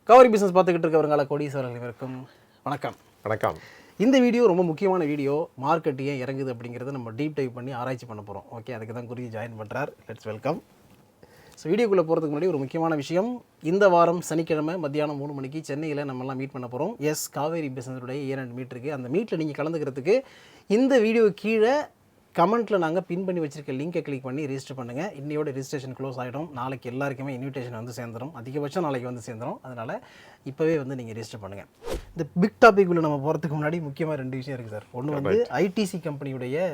கவரி பிஸ்னஸ் பார்த்துக்கிட்டு இருக்கவங்கள கோடீஸ்வரர்களுக்கும் வணக்கம். வணக்கம். இந்த வீடியோ ரொம்ப முக்கியமான வீடியோ. மார்க்கெட் ஏன் இறங்குது அப்படிங்கிறத நம்ம டீப் டைவ் பண்ணி ஆராய்ச்சி பண்ண போகிறோம். ஓகே, அதுக்கு தான் குருஜி ஜாயின் பண்ணுறார். Let's welcome. ஸோ வீடியோக்குள்ளே போகிறதுக்கு முன்னாடி ஒரு முக்கியமான விஷயம். இந்த வாரம் சனிக்கிழமை மத்தியானம் 3 மணிக்கு சென்னையில் நம்மலாம் மீட் பண்ண போகிறோம். எஸ், காவேரி பிஸ்னஸுடைய இயர் அண்ட் மீட் இருக்குது. அந்த மீட்டில் நீங்கள் கலந்துக்கிறதுக்கு இந்த வீடியோ கீழே கமெண்ட்டில் நாங்கள் பின் பண்ணி வச்சிருக்க லிங்கை கிளிக் பண்ணி ரெஜிஸ்டர் பண்ணுங்கள். இன்னையோட ரெஜிஸ்ட்ரேஷன் க்ளோஸ் ஆகிடும். நாளைக்கு எல்லாருக்குமே இன்விடேஷன் வந்து சேர்ந்துடும். அதிகபட்சம் நாளைக்கு வந்து சேர்ந்துடும். அதனால் இப்போவே வந்து நீங்கள் ரெஜிஸ்டர் பண்ணுங்கள். இந்த பிக் டாபிக் உள்ள நம்ம போகிறதுக்கு முன்னாடி முக்கியமாக 2 விஷயம் இருக்குது சார். ஒன்று வந்து ஐடிசி கம்பெனியுடைய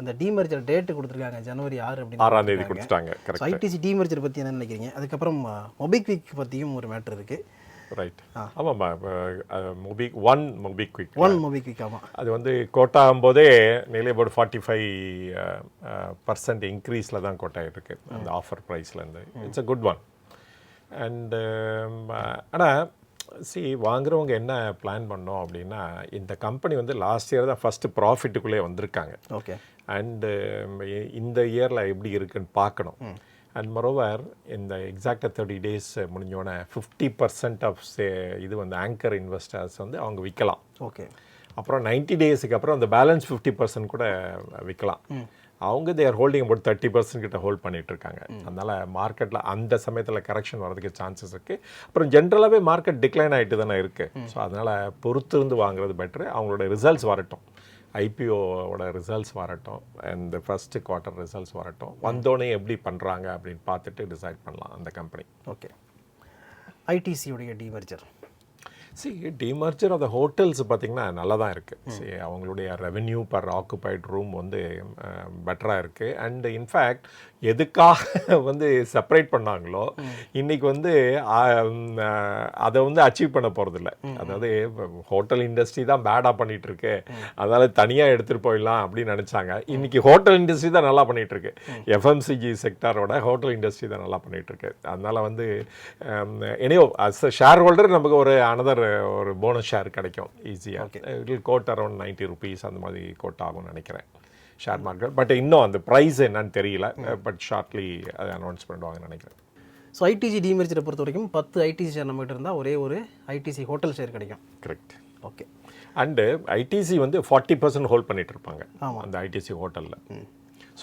அந்த டீமர்ஜர் டேட்டு கொடுத்துருக்காங்க, ஜனவரி 6 அப்படின்னு கொடுத்துட்டாங்க. ஐடிசி டீமர்ஜர் பற்றி என்ன நினைக்கிறீங்க? அதுக்கப்புறம் மொபிக்விக் பற்றியும் ஒரு மேட்ரு இருக்குது. ரைட். ஆமாம்மா, மொபிக்விக் ஆமாம். அது வந்து கோட்டா ஆகும்போதே நிலை அபவுட் 45% இன்க்ரீஸில் தான் கோட்டா இருக்குது அந்த ஆஃபர் ப்ரைஸ்லேருந்து. It's a good one. And ஆனால் வாங்குறவங்க என்ன பிளான் பண்ணோம் அப்படின்னா, இந்த கம்பெனி வந்து லாஸ்ட் இயர் தான் ஃபஸ்ட்டு ப்ராஃபிட்டுக்குள்ளே வந்திருக்காங்க. ஓகே. அண்டு இந்த இயரில் எப்படி இருக்குன்னு பார்க்கணும். அண்ட் மொரோவர் இந்த எக்ஸாக்டாக 30 days முடிஞ்சோடனே 50% ஆஃப் இது வந்து ஆங்கர் இன்வெஸ்டர்ஸ் வந்து அவங்க விற்கலாம். ஓகே. அப்புறம் 90 daysக்கு அப்புறம் அந்த பேலன்ஸ் 50% கூட விற்கலாம். அவங்க தேர் ஹோல்டிங் அபவுட் 30% கிட்ட ஹோல்ட் பண்ணிட்டு இருக்காங்க. அதனால் மார்க்கெட்டில் அந்த சமயத்தில் கரெக்ஷன் வரதுக்கு சான்சஸ் இருக்குது. அப்புறம் ஜென்ரலாகவே மார்க்கெட் டிக்ளைன் ஆகிட்டு தானே இருக்குது. ஸோ அதனால் பொறுத்திருந்து வாங்குறது பெட்ரு. அவங்களோட ரிசல்ட்ஸ் வரட்டும், ஐபிஓவோட ரிசல்ட்ஸ் வரட்டும், இந்த ஃபஸ்ட்டு குவார்ட்டர் ரிசல்ட்ஸ் வரட்டும். வந்தோடனே எப்படி பண்ணுறாங்க அப்படின்னு பார்த்துட்டு டிசைட் பண்ணலாம் அந்த கம்பெனி. ஓகே. ஐடிசியுடைய demerger demerger of the hotels பார்த்திங்கன்னா நல்லா தான் இருக்குது. அவங்களுடைய ரெவென்யூ பர் ஆக்குபைட் ரூம் வந்து பெட்டராக இருக்குது. அண்ட் இன்ஃபேக்ட் எதுக்காக வந்து செப்பரேட் பண்ணாங்களோ இன்றைக்கி வந்து அதை வந்து அச்சீவ் பண்ண போகிறதில்ல. அதாவது ஹோட்டல் இண்டஸ்ட்ரி தான் பேடாக பண்ணிகிட்ருக்கு, அதனால் தனியாக எடுத்துகிட்டு போயிடலாம் அப்படின்னு நினச்சாங்க. இன்றைக்கி ஹோட்டல் இண்டஸ்ட்ரி தான் நல்லா பண்ணிகிட்ருக்கு. எஃப்எம்சிஜி செக்டாரோட ஹோட்டல் இண்டஸ்ட்ரி தான் நல்லா பண்ணிகிட்ருக்கு. அதனால் வந்து anyhow as a shareholder நமக்கு ஒரு போனஸ் ஷேர் கிடைக்கும் ஈஸியாக. It will quote around 90 rupees அந்த மாதிரி கோட் ஆகும்னு நினைக்கிறேன் ஷேர் மார்க்கெட். பட் இன்னும் அந்த ப்ரைஸ் என்னன்னு தெரியல. பட் ஷார்ட்லி அதை அனௌன்ஸ் பண்ணுவாங்கன்னு நினைக்கிறேன். ஸோ ஐடிசி டீமர்ஜரை பொறுத்த வரைக்கும் 10 ஐடிசி ஷேர் நம்மகிட்ட இருந்தால் ஒரே ஒரு ஐடிசி ஹோட்டல் ஷேர் கிடைக்கும். கரெக்ட். ஓகே. அண்டு ஐடிசி வந்து 40% ஹோல்ட் பண்ணிட்டு இருப்பாங்க அந்த ஐடிசி ஹோட்டலில்.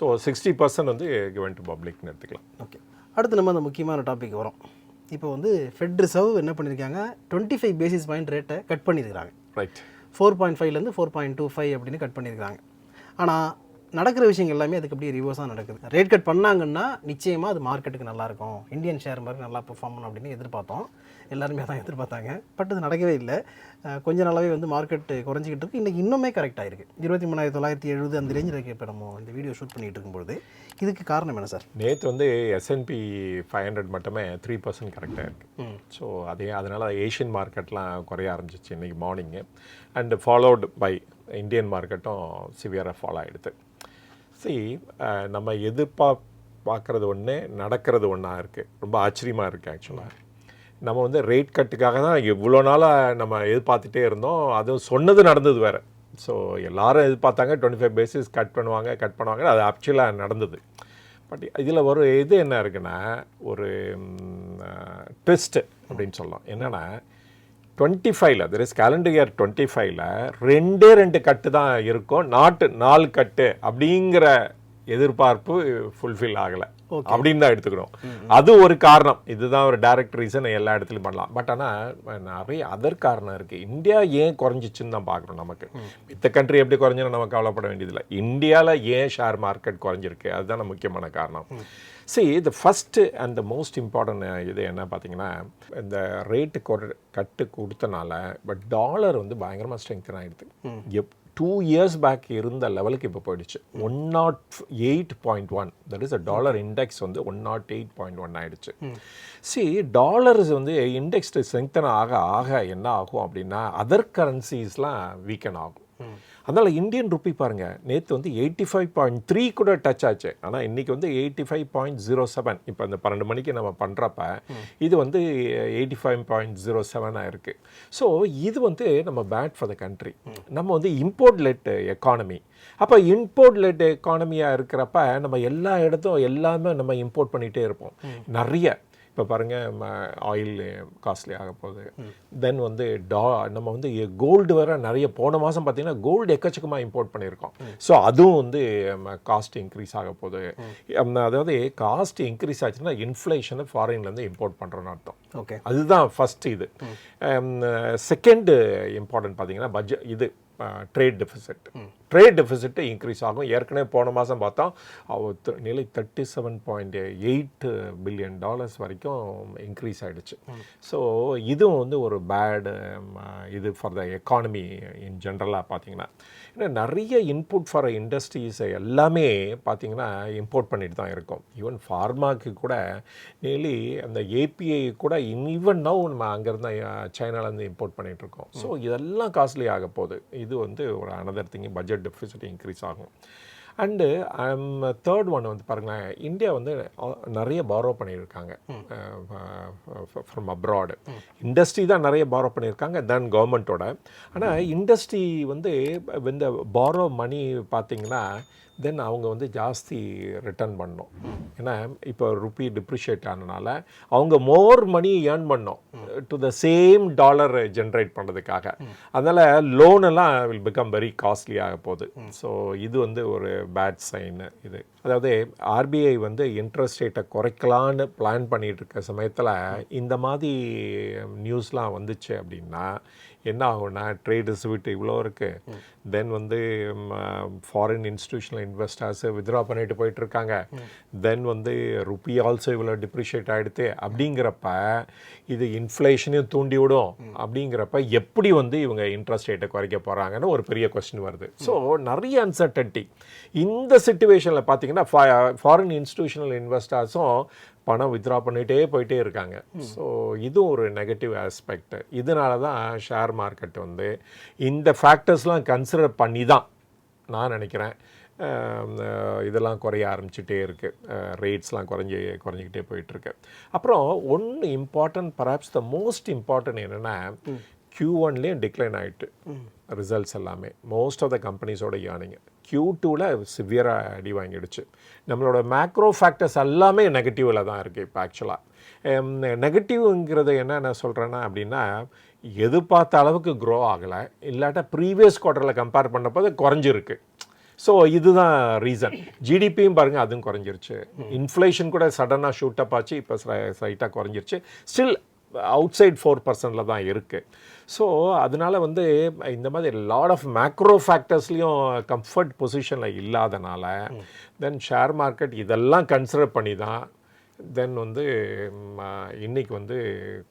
ஸோ 60% வந்து கிவன் டு பப்ளிக்னு எடுத்துக்கலாம். ஓகே. அடுத்து நம்ம அந்த முக்கியமான டாபிக் வரும். இப்போ வந்து ஃபெட் ரிசர்வ் என்ன பண்ணியிருக்காங்க, 25 பேசிஸ் பாயிண்ட் ரேட்டை கட் பண்ணியிருக்காங்க. ரைட். 4.5லேருந்து 4.25 அப்படின்னு கட் பண்ணியிருக்காங்க. ஆனால் நடக்கிற விஷயங்கள் எல்லாமே அதுக்கு அப்படியே ரிவர்ஸாக நடக்குது. ரேட் கட் பண்ணாங்கன்னா நிச்சயமாக அது மார்க்கெட்டுக்கு நல்லாயிருக்கும், இந்தியன் ஷேர் மார்க்கெட் நல்லா பெர்ஃபார்ம் பண்ணணும் அப்படின்னு எதிர்பார்த்தோம். எல்லாருமே தான் எதிர்பார்த்தாங்க. பட் அது நடக்கவே இல்லை. கொஞ்ச நாளாகவே வந்து மார்க்கெட் குறைஞ்சிக்கிட்டு இருக்குது. இன்றைக்கி இன்னுமே கரெக்டாக இருக்குது. 23,970 அந்த ரேஞ்சில் இருக்குது. இப்போ நம்ம இந்த வீடியோ ஷூட் பண்ணிகிட்டு இருக்கும்போது இதுக்கு காரணம் என்ன சார்? நேற்று வந்து S&P 500 மட்டுமே 3% கரெக்டாக இருக்குது. ஸோ அதனால் ஏஷியன் மார்க்கெட்லாம் குறைய ஆரம்பிச்சிச்சு இன்றைக்கி morning. And followed by Indian மார்க்கெட்டும் சிவியராக ஃபாலோ ஆகிடுது. நம்ம பார்க்குறது ஒன்று, நடக்கிறது ஒன்றா இருக்குது. ரொம்ப ஆச்சரியமாக இருக்குது. ஆக்சுவலாக நம்ம வந்து ரேட் கட்டுக்காக தான் எவ்வளோ நாளாக நம்ம எதிர்பார்த்துட்டே இருந்தோம். அதுவும் சொன்னது நடந்தது வேறு. ஸோ எல்லோரும் எதிர்பார்த்தாங்க 25 பேசிஸ் கட் பண்ணுவாங்க. அது ஆக்சுவலாக நடந்தது. பட் இதில் ஒரு இது என்ன இருக்குன்னா, ஒரு ட்விஸ்ட்டு அப்படின்னு சொல்லலாம். என்னென்னா 25ல் தட் இஸ் கேலண்டர் இயர் 25ல் 2 கட்டு தான் இருக்கும், 4 கட்டு அப்படிங்கிற எதிர்பார்ப்பு ஃபுல்ஃபில் ஆகலை அப்படின்னு தான் எடுத்துக்கணும். அது ஒரு காரணம். இதுதான் ஒரு டைரக்ட் ரீசன், எல்லா இடத்துலையும் பண்ணலாம். பட் ஆனால் நிறைய அதர் காரணம் இருக்குது. இந்தியா ஏன் குறைஞ்சிச்சுன்னு தான் பார்க்குறோம். நமக்கு மித்த கண்ட்ரி எப்படி குறைஞ்சுன்னு நம்ம கவலைப்பட வேண்டியதில்லை. இந்தியாவில் ஏன் ஷேர் மார்க்கெட் குறைஞ்சிருக்கு அதுதான் முக்கியமான காரணம். இது first and the most important இது என்ன பார்த்தீங்கன்னா, இந்த ரேட்டு கட்டு கொடுத்தனால பட் டாலர் வந்து பயங்கரமாக ஸ்ட்ரெங்தன் ஆகிடுது. 2 years பேக் இருந்த லெவலுக்கு இப்போ போயிடுச்சு. 108.1 that is a dollar index வந்து 108.1 ஆகிடுச்சு. டாலர்ஸ் வந்து இண்டெக்ஸ் ஸ்ட்ரெங்தன் ஆக என்ன ஆகும் அப்படின்னா அதர் கரன்சிஸ்லாம் வீக்கன் ஆகும். அதனால் இந்தியன் ருப்பி பாருங்கள், நேற்று வந்து 85.3 கூட டச் ஆச்சு. ஆனால் இன்றைக்கி வந்து 85.07. இப்போ அந்த 12 மணிக்கு நம்ம பண்ணுறப்ப இது வந்து 85.07 இருக்குது. ஸோ இது வந்து நம்ம பேட் ஃபார் த கண்ட்ரி. நம்ம வந்து இம்போர்ட் லெட் எக்கானமி. அப்போ இம்போர்ட் லெட் எக்கானமியாக இருக்கிறப்ப நம்ம எல்லா இடத்தும் எல்லாமே நம்ம இம்போர்ட் பண்ணிகிட்டே இருப்போம் நிறைய. இப்போ பாருங்கள் ஆயில் காஸ்ட்லி ஆக போகுது. தென் வந்து நம்ம வந்து கோல்டு வேறு நிறைய போன மாதம் பார்த்தீங்கன்னா கோல்டு எக்கச்சக்கமாக இம்போர்ட் பண்ணியிருக்கோம். ஸோ அதுவும் வந்து காஸ்ட் இன்க்ரீஸ் ஆக போகுது. அதாவது காஸ்ட் இன்க்ரீஸ் ஆச்சுன்னா இன்ஃப்ளேஷனை ஃபாரின்லேருந்து இம்போர்ட் பண்ணுறோன்னு அர்த்தம். ஓகே, அதுதான் ஃபஸ்ட்டு. இது செகண்டு இம்பார்ட்டன்ட் பார்த்தீங்கன்னா பட்ஜெட், இது ட்ரேட் டெஃபிசிட் இன்க்ரீஸ் ஆகும். ஏற்கனவே போன மாதம் பார்த்தோம் நிலை $37.8 பில்லியன் வரைக்கும் இன்க்ரீஸ் ஆகிடுச்சு. ஸோ இதுவும் வந்து ஒரு பேடு இது ஃபார் த எக்கானமி இன் ஜென்ரலாக பார்த்தீங்கன்னா. ஏன்னா நிறைய இன்புட் ஃபார் இண்டஸ்ட்ரீஸை எல்லாமே பார்த்தீங்கன்னா இம்போர்ட் பண்ணிட்டு தான் இருக்கோம். ஈவன் ஃபார்மாக்கு கூட நியர்லி அந்த ஏபிஐ கூட ஈவன் நவ் நம்ம அங்கேருந்து சைனாலேருந்து இம்போர்ட் பண்ணிகிட்ருக்கோம். ஸோ இதெல்லாம் காஸ்ட்லி ஆக போகுது. இது வந்து ஒரு another thing, budget deficit increase ஆகும். அண்டு தேர்ட் ஒன் வந்து பாருங்களேன், இந்தியா வந்து நிறைய பாரோ பண்ணியிருக்காங்க ஃப்ரம் அப்ராடு. இண்டஸ்ட்ரி தான் நிறைய பாரோ பண்ணியிருக்காங்க தென் கவர்மெண்ட்டோட. ஆனால் இண்டஸ்ட்ரி வந்து இந்த பாரோ மணி பார்த்திங்கன்னா தென் அவங்க வந்து ஜாஸ்தி ரிட்டர்ன் பண்ணணும். ஏன்னா இப்போ ருப்பி டிப்ரிஷியேட் ஆனதுனால அவங்க மோர் மணி ஏர்ன் பண்ணோம் to the same dollar generate பண்ணுறதுக்காக. அதனால் லோனெல்லாம் வில் பிகம் வெரி காஸ்ட்லி ஆக போகுது. ஸோ இது வந்து ஒரு பேட் சைன். இது அதாவது ஆர்பிஐ வந்து இன்ட்ரெஸ்ட் ரேட்டை குறைக்கலான்னு பிளான் பண்ணிகிட்டு இருக்க சமயத்தில் இந்த மாதிரி நியூஸ்லாம் வந்துச்சு அப்படின்னா என்ன ஆகும்னா, ட்ரேட் ரிசர்வ் இவ்வளோ இருக்குது, தென் வந்து ஃபாரின் இன்ஸ்டிடியூஷனல் இன்வெஸ்டர்ஸு வித்ட்ரா பண்ணிட்டு போயிட்டுருக்காங்க, தென் வந்து ருப்பி ஆல்சோ இவ்வளோ டிப்ரிஷியேட் ஆகிடுது. அப்படிங்கிறப்ப இது இன்ஃப்ளேஷனையும் தூண்டி விடும். அப்படிங்கிறப்ப எப்படி வந்து இவங்க இன்ட்ரெஸ்ட் ரேட்டை குறைக்க போகிறாங்கன்னு ஒரு பெரிய கொஸ்டின் வருது. ஸோ நிறைய அன்சர்டன்டி இந்த சிச்சுவேஷனில் பார்த்தீங்கன்னா ஃபாரின் இன்ஸ்டிடியூஷனல் இன்வெஸ்டர்ஸும் பணம் வித்ட்ரா பண்ணிகிட்டே போயிட்டே இருக்காங்க. ஸோ இதுவும் ஒரு நெகட்டிவ் ஆஸ்பெக்ட். இதனால தான் ஷேர் மார்க்கெட் வந்து இந்த ஃபேக்டர்ஸ்லாம் கன்சிடர் பண்ணி தான் நான் நினைக்கிறேன் இதெல்லாம் குறைய ஆரம்பிச்சுட்டே இருக்குது. ரேட்ஸ்லாம் குறைஞ்சிக்கிட்டே போயிட்டுருக்கு. அப்புறம் ஒன்று important, perhaps the most important என்னென்னா, Q1லேயும் டிக்ளைன் ஆகிட்டு ரிசல்ட்ஸ் எல்லாமே மோஸ்ட் ஆஃப் த கம்பெனிஸோட ஏர்னிங். Q2ல் சிவியராக அடி வாங்கிடுச்சு. நம்மளோட மேக்ரோ ஃபேக்டர்ஸ் எல்லாமே நெகட்டிவில் தான் இருக்குது இப்போ. ஆக்சுவலாக நெகட்டிவ்ங்கிறது என்ன நான் சொல்கிறேன்னா அப்படின்னா, எதிர்பார்த்த அளவுக்கு க்ரோ ஆகலை, இல்லாட்டா ப்ரீவியஸ் குவார்ட்டரில் கம்பேர் பண்ணப்போ அது குறைஞ்சிருக்கு. ஸோ இதுதான் ரீசன். ஜிடிபியும் பாருங்கள், அதுவும் குறைஞ்சிருச்சு. இன்ஃப்ளேஷன் கூட சடனாக ஷூட் அப் ஆச்சு, இப்போ ஸ்லைட்டாக குறைஞ்சிருச்சு. ஸ்டில் அவுட் சைட் 4% தான் இருக்குது. ஸோ அதனால் வந்து இந்த மாதிரி லாட் ஆஃப் மேக்ரோ ஃபேக்டர்ஸ்லேயும் கம்ஃபர்ட் பொசிஷனில் இல்லாதனால தென் ஷேர் மார்க்கெட் இதெல்லாம் கன்சிடர் பண்ணி தான் தென் வந்து இன்றைக்கி வந்து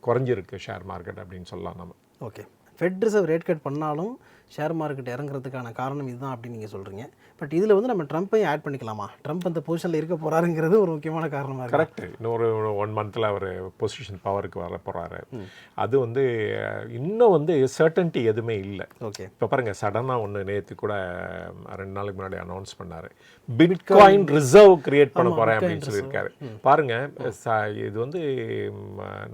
குறைஞ்சிருக்கு ஷேர் மார்க்கெட் அப்படின்னு சொல்லலாம் நம்ம. Okay, fed reserve rate cut பண்ணாலும் ஷேர் மார்க்கெட் இறங்குறதுக்கான காரணம் இதுதான் அப்படின்னு நீங்கள் சொல்கிறீங்க. பட் இதில் வந்து நம்ம ட்ரம்ப்பையும் ஆட் பண்ணிக்கலாமா? ட்ரம்ப் அந்த பொசிஷனில் இருக்க போகிறாருங்கிறது ஒரு முக்கியமான காரணமாக இருக்குது. கரெக்ட். இன்னொரு 1 மந்தில் அவர் பொசிஷன் பவருக்கு வர போகிறாரு. அது வந்து இன்னும் வந்து சர்டன்ட்டி எதுவுமே இல்லை. ஓகே, இப்போ பாருங்கள், சடனாக ஒன்று நேற்று கூட 2 நாளைக்கு முன்னாடி அனௌன்ஸ் பண்ணார், பிட்காயின் ரிசர்வ் கிரியேட் பண்ண போகிறேன் அப்படின்னு சொல்லியிருக்காரு. பாருங்கள், இது வந்து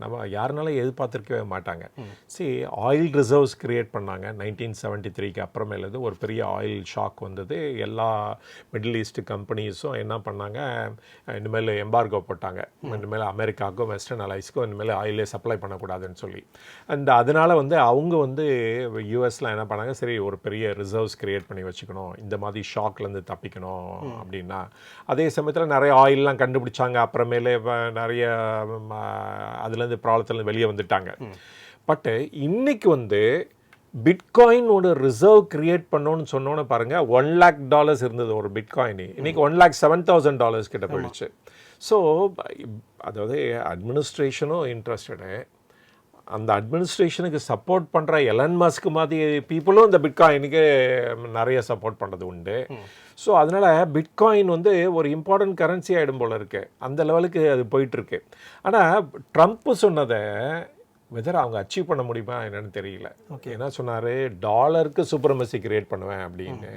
நம்ம யாருனாலும் எதிர்பார்த்துருக்கவே மாட்டாங்க. சரி, ஆயில் ரிசர்வ்ஸ் கிரியேட் பண்ணாங்க 1973க்கு அப்புறமேலேருந்து. ஒரு பெரிய ஆயில் ஷாக் வந்தது. எல்லா மிடில் ஈஸ்ட் கம்பெனிஸும் என்ன பண்ணாங்க, இனிமேல் எம்பார்கோ போட்டாங்க. இனிமேல் அமெரிக்காவுக்கும் வெஸ்டர்ன் அலைஸ்க்கும் இனிமேல் ஆயிலே சப்ளை பண்ணக்கூடாதுன்னு சொல்லி. அண்ட் அதனால் வந்து அவங்க வந்து யூஎஸில் என்ன பண்ணாங்க, சரி ஒரு பெரிய ரிசர்வ்ஸ் கிரியேட் பண்ணி வச்சுக்கணும், இந்த மாதிரி ஷாக்லேருந்து தப்பிக்கணும் அப்படின்னா. அதே சமயத்தில் நிறைய ஆயிலெலாம் கண்டுபிடிச்சாங்க. அப்புறமேலே நிறைய அதுலேருந்து ப்ராப்ளத்துலேருந்து வெளியே வந்துட்டாங்க. பட்டு இன்னைக்கு வந்து பிட்காயினோட ரிசர்வ் கிரியேட் பண்ணோன்னு சொன்னோன்னு பாருங்கள், $1 lakh இருந்தது ஒரு பிட்காயின். இன்றைக்கி $1,07,000 கிட்ட போயிடுச்சு. ஸோ அதாவது அட்மினிஸ்ட்ரேஷனும் இன்ட்ரெஸ்டடு, அந்த அட்மினிஸ்ட்ரேஷனுக்கு சப்போர்ட் பண்ணுற எலன் மஸ்க் மாதிரி பீப்புளும் இந்த பிட்காயினுக்கு நிறைய சப்போர்ட் பண்ணுறது உண்டு. ஸோ அதனால் பிட்காயின் வந்து ஒரு இம்பார்ட்டன்ட் கரன்சி ஆகிடும் போல் இருக்குது. அந்த லெவலுக்கு அது போயிட்டுருக்கு. ஆனால் ட்ரம்ப் சொன்னதை வெதர் அவங்க அச்சீவ் பண்ண முடியுமா என்னன்னு தெரியல. என்ன சொன்னார், டாலருக்கு சூப்பர்மசி கிரியேட் பண்ணுவேன் அப்படின்னு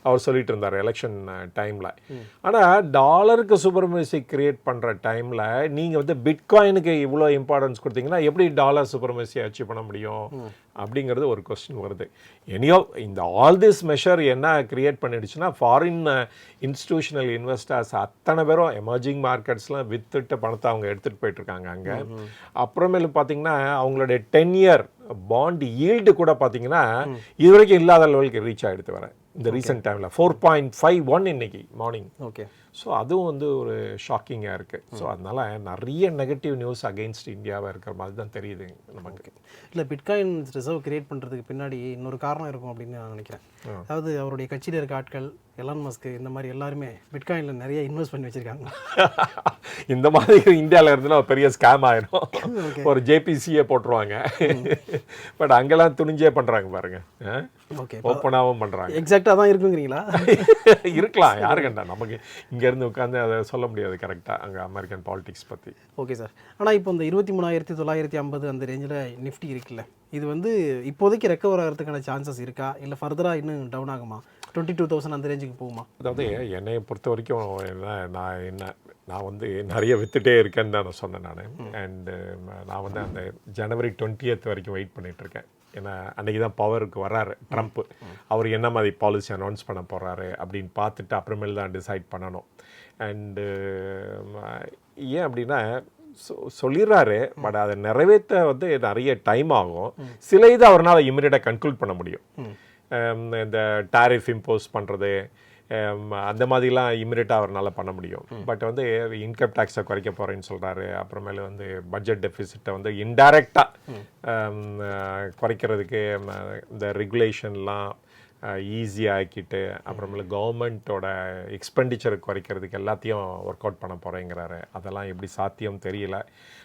அவர் சொல்லிட்டு இருந்தார் எலெக்ஷன் டைமில். ஆனால் டாலருக்கு சூப்பர்மசி கிரியேட் பண்ணுற டைமில் நீங்கள் வந்து பிட்காயினுக்கு இவ்வளோ இம்பார்ட்டன்ஸ் கொடுத்தீங்கன்னா எப்படி டாலர் சூப்பர்மசி அச்சீவ் பண்ண முடியும் அப்படிங்கிறது ஒரு கொஸ்டின் வருது. எனியோ இந்த ஆல் திஸ் மெஷர் என்ன கிரியேட் பண்ணிடுச்சுன்னா, ஃபாரின் இன்ஸ்டிடியூஷனல் இன்வெஸ்டர்ஸ் அத்தனை பேரும் எமர்ஜிங் மார்க்கெட்ஸ்லாம் வித்துட்டு பணத்தை அவங்க எடுத்துகிட்டு போயிட்டுருக்காங்க அங்கே. அப்புறமேலு பார்த்தீங்கன்னா அவங்களுடைய 10 இயர் பாண்ட் ஈல்டு கூட பார்த்தீங்கன்னா இது வரைக்கும் இல்லாத லெவலுக்கு ரீச் ஆகிடுது வர இந்த ரீசெண்ட் டைமில் 4.51 இன்னைக்கு மார்னிங். ஓகே. ஸோ அதுவும் வந்து ஒரு ஷாக்கிங்காக இருக்குது. ஸோ அதனால் நிறைய நெகட்டிவ் நியூஸ் அகெயின்ஸ்ட் இந்தியாவாக இருக்கிற மாதிரி தான் தெரியுது நமக்கு. இல்லை, பிட்காயின் ரிசர்வ் கிரியேட் பண்ணுறதுக்கு பின்னாடி இன்னொரு காரணம் இருக்கும் அப்படின்னு நான் நினைக்கிறேன். அதாவது அவருடைய கட்சியில் இருக்க ஆட்கள், எலான் மஸ்க், இந்த மாதிரி எல்லாருமே பிட்காயினில் நிறைய இன்வெஸ்ட் பண்ணி வச்சுருக்காங்க. இந்த மாதிரி இந்தியாவில் இருந்துன்னா ஒரு பெரிய ஸ்கேம் ஆயிரும். ஒரு ஜேபிசியை போட்டுருவாங்க. பட் அங்கெல்லாம் துணிஞ்சே பண்ணுறாங்க பாருங்க. ஓகே, ஓப்பனாகவும் பண்ணுறாங்க. எக்ஸாக்டாக தான் இருக்குங்கிறீங்களா? இருக்கலாம், யாரு கண்டா, நமக்கு இங்கேருந்து உட்காந்து அதை சொல்ல முடியாது கரெக்டாக அங்கே அமெரிக்கன் பாலிடிக்ஸ் பற்றி. Okay sir. ஆனால் இப்போ இந்த 23,950 அந்த ரேஞ்சில் நிஃப்டி இருக்குல்ல, இது வந்து இப்போதைக்கு ரெக்கவர் ஆகிறதுக்கான சான்சஸ் இருக்கா, இல்லை ஃபர்தராக இன்னும் டவுன் ஆகுமா? 22,000 அந்த ரேஞ்சுக்கு போகுமா? அதாவது என்னை பொறுத்த வரைக்கும் நான் வந்து நிறைய வித்துட்டே இருக்கேன்னு தான் நான் சொன்னேன் நான். அண்டு நான் வந்து அந்த ஜனவரி 20th வரைக்கும் வெயிட் பண்ணிகிட்ருக்கேன். ஏன்னா அன்றைக்கி தான் பவருக்கு வர்றாரு ட்ரம்ப்பு. அவர் என்ன மாதிரி பாலிசி அனௌன்ஸ் பண்ண போகிறாரு அப்படின்னு பார்த்துட்டு அப்புறமேல் தான் டிசைட் பண்ணணும். அண்டு ஏன் அப்படின்னா சொல்லிடுறாரு, பட் அதை நிறைவேற்ற வந்து நிறைய டைம் ஆகும். சில இது அவரால் இமிடியேட்டாக கன்க்ளூட் பண்ண முடியும். இந்த டாரிஃப் இம்போஸ் பண்ணுறது அந்த மாதிரிலாம் இமிடியேட்டாக அவரால் பண்ண முடியும். பட் வந்து இன்கம் டேக்ஸை குறைக்க போகிறேன்னு சொல்கிறாரு. அப்புறமேல வந்து பட்ஜெட் டெஃபிசிட்டை வந்து இன்டைரக்டாக குறைக்கிறதுக்கு இந்த ரெகுலேஷன்லாம் ஈஸியாக ஆக்கிட்டு அப்புறமேல கவர்மெண்ட்டோட எக்ஸ்பெண்டிச்சரை குறைக்கிறதுக்கு எல்லாத்தையும் ஒர்க் அவுட் பண்ண போகிறேங்கிறாரு. அதெல்லாம் எப்படி சாத்தியம் தெரியல.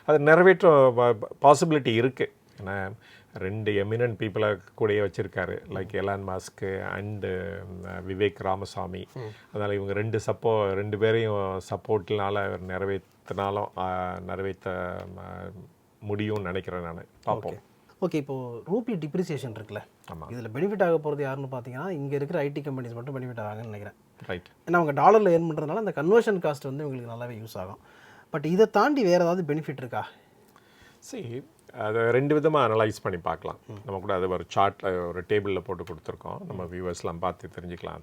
அது நிறைவேற்ற பாசிபிலிட்டி இருக்குது. ஏன்னா 2 எமினன்ட் பீப்புளை கூடயே வச்சுருக்காரு, like Elon Musk and Vivek Ramasamy. அதனால் இவங்க 2 பேரையும் சப்போர்ட்னால நிறைவேற்ற முடியும்னு நினைக்கிறேன் நான். பார்ப்போம். ஓகே, இப்போது ரூபி டிப்ரிசியேஷன் இருக்குல்ல, ஆமாம், இதில் பெனிஃபிட் ஆக போகிறது யாருன்னு பார்த்தீங்கன்னா இங்கே இருக்கிற ஐடி கம்பெனிஸ் மட்டும் பெனிஃபிட் ஆகாங்கன்னு நினைக்கிறேன். ரைட். ஏன்னா அவங்க டாலரில் ஏர்ன் பண்ணுறதுனால அந்த கன்வர்ஷன் காஸ்ட் வந்து இவங்களுக்கு நல்லாவே யூஸ் ஆகும். பட் இதை தாண்டி வேறு ஏதாவது பெனிஃபிட் இருக்கா? அதை 2 விதமாக அனலைஸ் பண்ணி பார்க்கலாம். நம்ம கூட அது ஒரு சார்ட்டில் ஒரு டேபிளில் போட்டு கொடுத்துருக்கோம், நம்ம வியூவர்ஸ்லாம் பார்த்து தெரிஞ்சுக்கலாம்.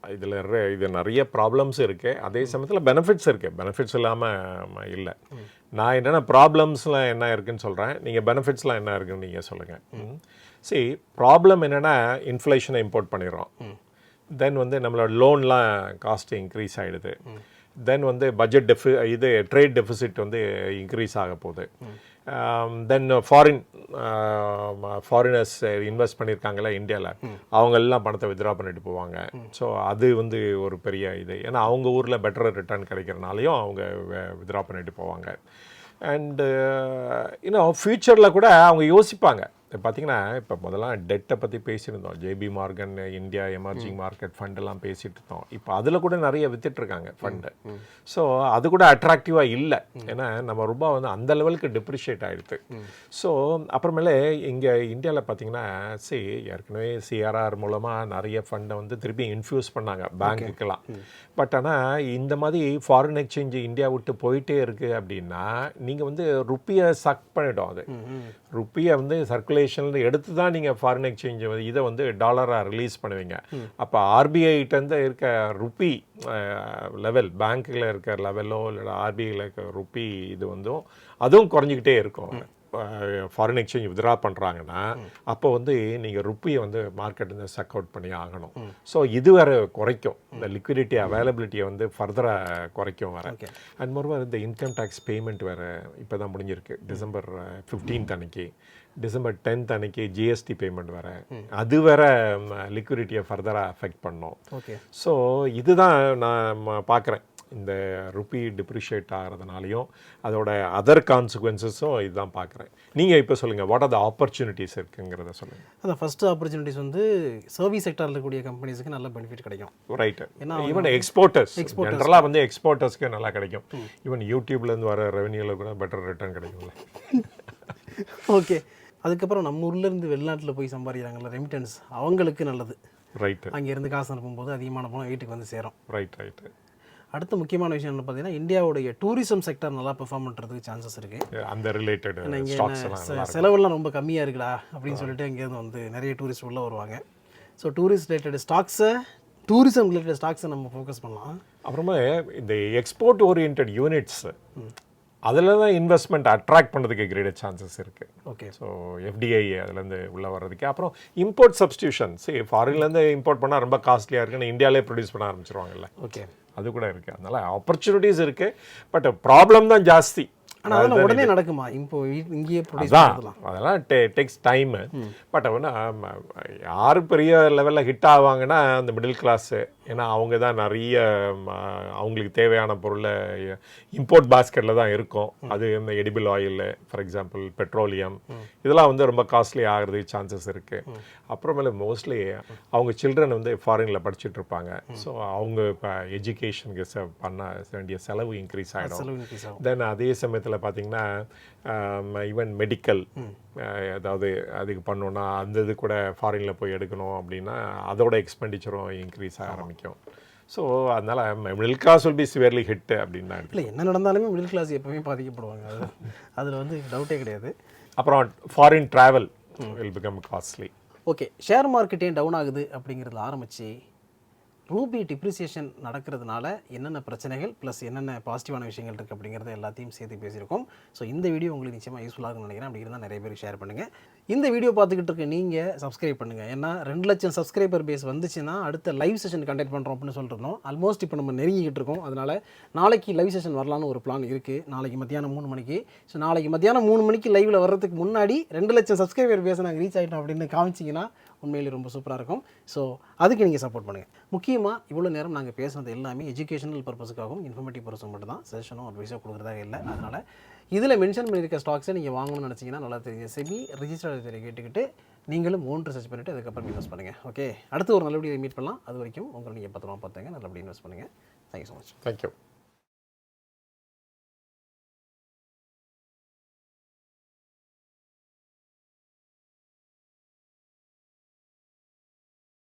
அதில் இது நிறைய ப்ராப்ளம்ஸ் இருக்குது, அதே சமயத்தில் பெனிஃபிட்ஸ் இருக்குது. பெனிஃபிட்ஸ் இல்லாமல் இல்லை. நான் என்னென்ன ப்ராப்ளம்ஸ்லாம் என்ன இருக்குதுன்னு சொல்கிறேன், நீங்கள் பெனிஃபிட்ஸ்லாம் என்ன இருக்குதுன்னு நீங்கள் சொல்லுங்கள். ப்ராப்ளம் என்னென்னா இன்ஃப்ளேஷனை இம்போர்ட் பண்ணிடுறோம். தென் வந்து நம்மளோட லோன்லாம் காஸ்ட் இன்க்ரீஸ் ஆகிடுது. தென் வந்து பட்ஜெட் ட்ரேட் டெஃபிசிட் வந்து இன்க்ரீஸ் ஆக போகுது. தென் ஃபாரினர்ஸ் இன்வெஸ்ட் பண்ணியிருக்காங்களா இந்தியாவில், அவங்கெல்லாம் பணத்தை வித்ட்ரா பண்ணிட்டு போவாங்க. ஸோ அது வந்து ஒரு பெரிய இது. ஏன்னா அவங்க ஊரில் பெட்டர் ரிட்டர்ன் கிடைக்கிறனாலையும் அவங்க வித்ட்ரா பண்ணிட்டு போவாங்க. அண்டு இன்னும் ஃப்யூச்சரில் கூட அவங்க யோசிப்பாங்க. பார்த்தீங்கன்னா இப்போ முதல்லாம் டெட்டை பற்றி பேசியிருந்தோம், JP Morgan India emerging market ஃபண்டெல்லாம் பேசிகிட்டு இருந்தோம். இப்போ அதில் கூட நிறைய வித்துட்ருக்காங்க ஃபண்டு. ஸோ அது கூட அட்ராக்டிவாக இல்லை, ஏன்னா நம்ம ரூபா வந்து அந்த லெவலுக்கு டிப்ரிஷியேட் ஆகிடுது. ஸோ அப்புறமேலே இங்கே இந்தியாவில் பார்த்தீங்கன்னா ஏற்கனவே சிஆர்ஆர் மூலமாக நிறைய ஃபண்டை வந்து திருப்பி இன்ஃப்யூஸ் பண்ணாங்க பேங்க்குக்கெல்லாம். பட் ஆனால் இந்த மாதிரி ஃபாரின் எக்ஸ்சேஞ்சு இந்தியா விட்டு போயிட்டே இருக்குது அப்படின்னா நீங்கள் வந்து ருப்பியை சக் பண்ணிடும். அது ருப்பியை வந்து சர்க்குலேஷன்ல எடுத்து தான் நீங்கள் ஃபாரின் எக்ஸ்சேஞ்ச் இதை வந்து டாலராக ரிலீஸ் பண்ணுவீங்க. அப்போ ஆர்பிஐட்டேருந்து இருக்க ருப்பி லெவல், பேங்க்கில் இருக்கிற லெவலோ இல்லை ஆர்பிஐயில் இருக்க ருப்பி இது வந்து அதுவும் குறைஞ்சிக்கிட்டே இருக்கும். ஃபாரின் எக்ஸ்சேஞ்ச் வித்ட்ரா பண்ணுறாங்கன்னா அப்போ வந்து நீங்கள் ருப்பியை வந்து மார்க்கெட் வந்து சக் அவுட் பண்ணி ஆகணும். ஸோ இது வேறு குறைக்கும், இந்த லிக்விடிட்டி அவைலபிலிட்டியை வந்து ஃபர்தராக குறைக்கும் வேறு. அண்ட் மோரோவர் இந்த இன்கம் டேக்ஸ் பேமெண்ட் வேறு இப்போ தான் முடிஞ்சிருக்கு. டிசம்பர் 15th அன்னைக்கு, டிசம்பர் 10th அன்னைக்கு ஜிஎஸ்டி பேமெண்ட் வேறு, அது வேறு லிக்விடிட்டியை ஃபர்தராக அஃபெக்ட் பண்ணோம். ஸோ இதுதான் நான் பார்க்குறேன், இந்த ருப்பி டிப்ரிஷியேட் ஆகிறதுனாலையும் அதோட அதர் கான்சிக்வன்சஸும் இதுதான் பார்க்குறேன். நீங்கள் இப்போ சொல்லுங்கள், வாட் ஆர் த ஆப்பர்ச்சுனிட்டிஸ் இருக்குங்கிறத சொல்லுங்கள். அதான் ஃபஸ்ட்டு ஆப்பர்ச்சுனிட்டிஸ் வந்து சர்வீஸ் செக்டரில் இருக்கக்கூடிய கம்பெனிஸுக்கு நல்ல பெனிஃபிட் கிடைக்கும். ரைட்டு. ஏன்னா ஈவன் எக்ஸ்போர்ட்டர்ஸ் ஜென்ரலாக வந்து எக்ஸ்போர்ட்டர்ஸ்க்கு நல்லா கிடைக்கும். ஈவன் யூடியூப்லேருந்து வர ரெவன்யூவில் கூட பெட்டர் ரிட்டர்ன் கிடைக்கும்ல. ஓகே. அதுக்கப்புறம் நம்ம ஊர்லேருந்து வெளிநாட்டில் போய் சம்பாதிக்கிறாங்கல்ல ரெமிட்டன்ஸ், அவங்களுக்கு நல்லது. ரைட்டு. அங்கேருந்து காசு அனுப்பும்போது அதிகமான பணம் வீட்டுக்கு வந்து சேரும். ரைட்டு. அடுத்த முக்கியமான விஷயம் என்ன பார்த்தீங்கன்னா இந்தியாவுடைய டூரிசம் செக்டர் நல்லா பெர்ஃபார்ம் பண்ணுறதுக்கு சான்சஸ் இருக்குது. அந்த ரிலேட்டட் இங்கே ஸ்டாக்ஸ் எல்லாம் செலவெல்லாம் ரொம்ப கம்மியாக இருக்குடா அப்படின்னு சொல்லிட்டு இங்கேருந்து வந்து நிறைய டூரிஸ்ட் உள்ளே வருவாங்க. ஸோ டூரிஸ்ட் ரிலேட்டட் ஸ்டாக்ஸை டூரிசம் ரிலேட்டட் ஸ்டாக்ஸை நம்ம ஃபோக்கஸ் பண்ணலாம். அப்புறமா இந்த எக்ஸ்போர்ட் ஓரியன்ட் யூனிட்ஸ் அதில் தான் இன்வெஸ்ட்மெண்ட் அட்ராக்ட் பண்ணுறதுக்கு கிரேட் சான்சஸ் இருக்குது. ஓகே. ஸோ எஃப்டிஐ அதுலேருந்து உள்ளே வர்றதுக்கு அப்புறம் இம்போர்ட் சப்ஸ்டியூஷன் ஃபாரின்லேருந்து இம்போர்ட் பண்ணால் ரொம்ப காஸ்ட்லியாக இருக்குன்னு இந்தியாவிலே ப்ரொடியூஸ் பண்ண ஆரம்பிச்சிருவாங்கல்ல. ஓகே. அது கூட இருக்குது. அதனால் ஆப்பர்ச்சுனிட்டிஸ் இருக்குது, பட் ப்ராப்ளம் தான் ஜாஸ்தி. ஆனால் அதெல்லாம் உடனே நடக்குமா? இப்போ இங்கேயே ப்ரொடியூஸ் அதான் பண்ணலாம். அதெல்லாம் டேக்ஸ் டைம். பட் அவனா யார் பெரிய லெவலில் ஹிட் ஆவாங்கன்னா அந்த மிடில் கிளாஸு. ஏன்னா அவங்க தான் நிறைய அவங்களுக்கு தேவையான பொருளை இம்போர்ட் பாஸ்கெட்டில் தான் இருக்கும். அது இந்த edible oil, for example petroleum, இதெல்லாம் வந்து ரொம்ப காஸ்ட்லி ஆகிறதுக்கு சான்சஸ் இருக்குது. அப்புறமேல மோஸ்ட்லி அவங்க சில்ட்ரன் வந்து ஃபாரினில் படிச்சுட்டு இருப்பாங்க. ஸோ அவங்க இப்போ எஜுகேஷனுக்கு பண்ண வேண்டிய செலவு இன்க்ரீஸ் ஆகிடும். தென் அதே சமயத்தில் பார்த்தீங்கன்னா ஈவன் மெடிக்கல் ஏதாவது அதுக்கு பண்ணோன்னா அந்த இது கூட ஃபாரினில் போய் எடுக்கணும் அப்படின்னா அதோட எக்ஸ்பெண்டிச்சரும் இன்க்ரீஸ் ஆக ஆரம்பிக்கும். ஸோ அதனால் middle class will be severely hit அப்படின்னு தான். இல்லை, என்ன நடந்தாலுமே மிடில் கிளாஸ் எப்பவுமே பாதிக்கப்படுவாங்க. அதில் வந்து டவுட்டே கிடையாது. அப்புறம் foreign travel will become costly. Okay. Share மார்க்கெட்டே டவுன் ஆகுது அப்படிங்கிறதுல ஆரம்பித்து ரூபி டிப்ரிசியேஷன் நடக்கிறதுனால என்னென்ன பிரச்சனைகள் ப்ளஸ் என்னென்ன பாசிட்டிவான விஷயங்கள் இருக்குது அப்படிங்கிறத எல்லாத்தையும் சேர்த்து பேசியிருக்கோம். ஸோ இந்த வீடியோ உங்களுக்கு நிச்சயமாக யூஸ்ஃபுல்லாக இருக்கும்னு நினைக்கிறேன். அப்படி இருந்தால் நிறைய பேர் ஷேர் பண்ணுங்கள். இந்த வீடியோ பார்த்துக்கிட்டு இருக்க நீங்கள் சப்ஸ்கிரைப் பண்ணுங்கள். ஏன்னா 2 லட்சம் சப்ஸ்கிரைபர் பேஸ் வந்துச்சுன்னா அடுத்த லைவ் செஷன் கண்டக்ட் பண்ணுறோம் அப்படின்னு சொல்லிருந்தோம். ஆல்மோஸ்ட் இப்போ நம்ம நெருங்கிக்கிட்டு இருக்கோம். அதனால் நாளைக்கு லைவ் செஷன் வரலான்னு ஒரு பிளான் இருக்குது. நாளைக்கு மத்தியானம் 3 மணிக்கு. ஸோ நாளைக்கு மத்தியானம் 3 மணிக்கு லைவில் வர்றதுக்கு முன்னாடி 2 லட்சம் சப்ஸ்கிரைபர் பேஸை நாங்கள் ரீச் ஆகிட்டோம் அப்படின்னு காமிச்சிங்கன்னா உண்மையிலே ரொம்ப சூப்பராக இருக்கும். ஸோ அதுக்கு நீங்கள் சப்போர்ட் பண்ணுங்கள். முக்கியமாக இவ்வளோ நேரம் நாங்கள் பேசுனது எல்லாமே எஜுகேஷனல் பர்பஸுக்காகவும் இன்ஃபர்மேட்டிவ் பர்பஸும் மட்டும் தான். சஜஷனோ அட்வைஸோ கொடுக்குறதாக இல்லை. அதனால் இதில் மென்ஷன் பண்ணியிருக்க ஸ்டாக்ஸை நீங்கள் வாங்கணும்னு நினச்சிங்கன்னா நல்லா தெரிஞ்ச செபி ரிஜிஸ்டர்ட் தெரிய கேட்டுக்கிட்டு நீங்களும் ஓன் ரிசர்ச் பண்ணிவிட்டு அதுக்கப்புறம் இன்வெஸ்ட் பண்ணுங்கள். ஓகே. அடுத்து ஒரு நல்லபடியாக மீட் பண்ணலாம். அது வரைக்கும் உங்களை நீங்கள் பத்திரமா பார்த்துங்க. நல்லபடியாக இன்வெஸ்ட் பண்ணுங்கள். Thank you so much. தேங்க்யூ.